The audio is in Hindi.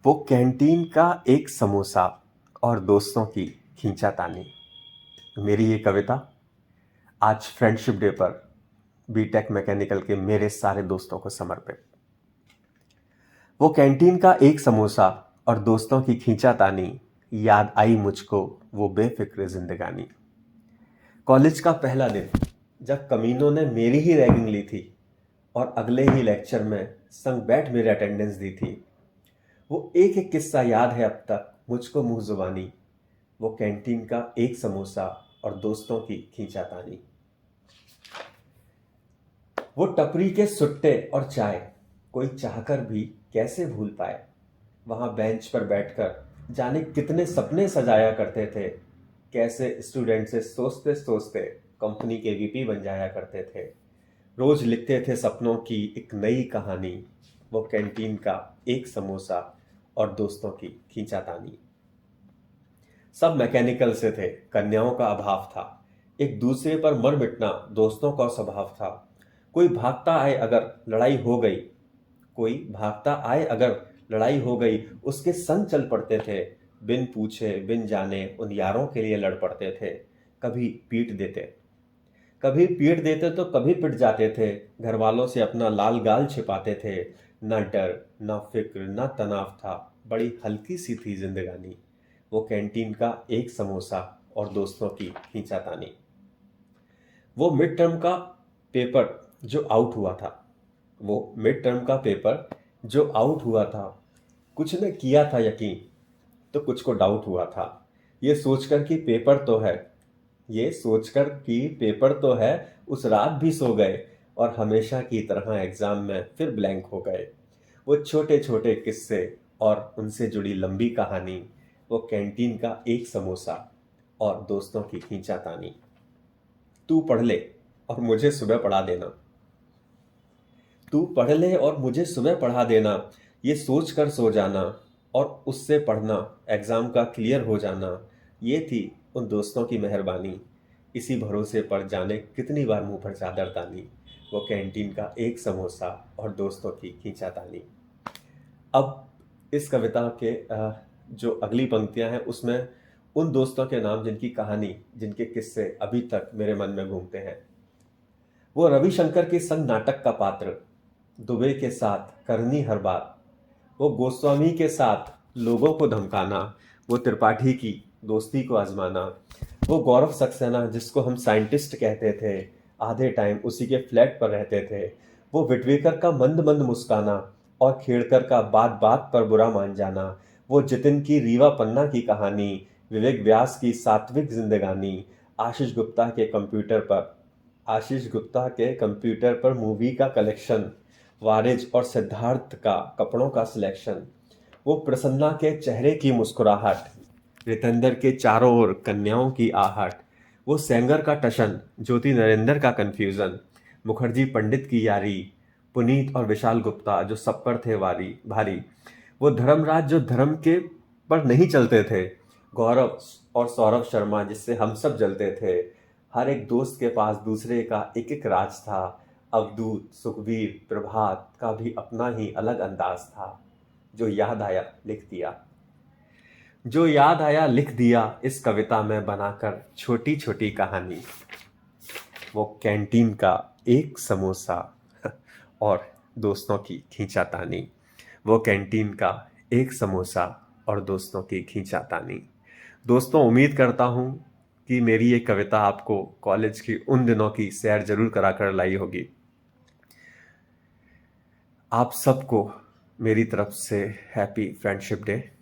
वो कैंटीन का एक समोसा और दोस्तों की खींचातानी। मेरी ये कविता आज फ्रेंडशिप डे पर बीटेक मैकेनिकल के मेरे सारे दोस्तों को समर्पित। वो कैंटीन का एक समोसा और दोस्तों की खींचातानी, याद आई मुझको वो बेफिक्र जिंदगानी। कॉलेज का पहला दिन, जब कमीनों ने मेरी ही रैगिंग ली थी और अगले ही लेक्चर में संग बैठ मेरे अटेंडेंस दी थी। वो एक एक किस्सा याद है अब तक मुझको मुंह जुबानी। वो कैंटीन का एक समोसा और दोस्तों की खींचातानी। वो टपरी के सुट्टे और चाय कोई चाहकर भी कैसे भूल पाए। वहां बेंच पर बैठकर जाने कितने सपने सजाया करते थे। कैसे स्टूडेंट से सोचते सोचते कंपनी के वीपी बन जाया करते थे। रोज लिखते थे सपनों की एक नई कहानी। वो कैंटीन का एक समोसा और दोस्तों की खींचातानी। सब मैकेनिकल से थे, कन्याओं का अभाव था। एक दूसरे पर मर मिटना दोस्तों का स्वभाव था। कोई भागता आए अगर लड़ाई हो गई कोई भागता आए अगर लड़ाई हो गई, उसके संग चल पड़ते थे। बिन पूछे बिन जाने उन यारों के लिए लड़ पड़ते थे। कभी पीट देते तो कभी पिट जाते थे। घर वालों से अपना लाल गाल छिपाते थे। न डर न फिक्र न तनाव था, बड़ी हल्की सी थी जिंदगानी। वो कैंटीन का एक समोसा और दोस्तों की खींचातानी। वो मिड टर्म का पेपर जो आउट हुआ था वो मिड टर्म का पेपर जो आउट हुआ था, कुछ ने किया था यकीन तो कुछ को डाउट हुआ था। ये सोचकर कि पेपर तो है ये सोचकर कि पेपर तो है, उस रात भी सो गए और हमेशा की तरह एग्जाम में फिर ब्लैंक हो गए। वो छोटे छोटे किस्से और उनसे जुड़ी लंबी कहानी। वो कैंटीन का एक समोसा और दोस्तों की खींचातानी। तू पढ़ ले और मुझे सुबह पढ़ा देना तू पढ़ ले और मुझे सुबह पढ़ा देना। ये सोच कर सो जाना और उससे पढ़ना एग्जाम का क्लियर हो जाना। ये थी उन दोस्तों की मेहरबानी। इसी भरोसे पर जाने कितनी बार मुंह पर चादर तानी। वो कैंटीन का एक समोसा और दोस्तों की खींचातानी। अब इस कविता के जो अगली पंक्तियां हैं उसमें उन दोस्तों के नाम जिनकी कहानी, जिनके किस्से अभी तक मेरे मन में घूमते हैं। वो रविशंकर के संग नाटक का पात्र, दुबे के साथ करनी हर बात। वो गोस्वामी के साथ लोगों को धमकाना। वो त्रिपाठी की दोस्ती को आजमाना। वो गौरव सक्सेना जिसको हम साइंटिस्ट कहते थे, आधे टाइम उसी के फ्लैट पर रहते थे। वो विटवेकर का मंद मंद मुस्काना और खेड़कर का बात बात पर बुरा मान जाना। वो जितिन की रीवा पन्ना की कहानी, विवेक व्यास की सात्विक जिंदगानी। आशीष गुप्ता के कंप्यूटर पर मूवी का कलेक्शन, वारिज और सिद्धार्थ का कपड़ों का सिलेक्शन। वो प्रसन्ना के चेहरे की मुस्कुराहट, रितेंद्र के चारों ओर कन्याओं की आहट। वो सेंगर का टशन, ज्योति नरेंद्र का कंफ्यूजन। मुखर्जी पंडित की यारी, पुनीत और विशाल गुप्ता जो सब पर थे वारी भारी। वो धर्मराज जो धर्म के पर नहीं चलते थे, गौरव और सौरभ शर्मा जिससे हम सब जलते थे। हर एक दोस्त के पास दूसरे का एक एक राज था। अवधूत, सुखबीर, प्रभात का भी अपना ही अलग अंदाज था। जो याद आया लिख दिया इस कविता में बनाकर छोटी छोटी कहानी। वो कैंटीन का एक समोसा और दोस्तों की खींचातानी। वो कैंटीन का एक समोसा और दोस्तों की खींचातानी। दोस्तों, उम्मीद करता हूँ कि मेरी ये कविता आपको कॉलेज की उन दिनों की सैर जरूर करा कर लाई होगी। आप सबको मेरी तरफ से हैप्पी फ्रेंडशिप डे।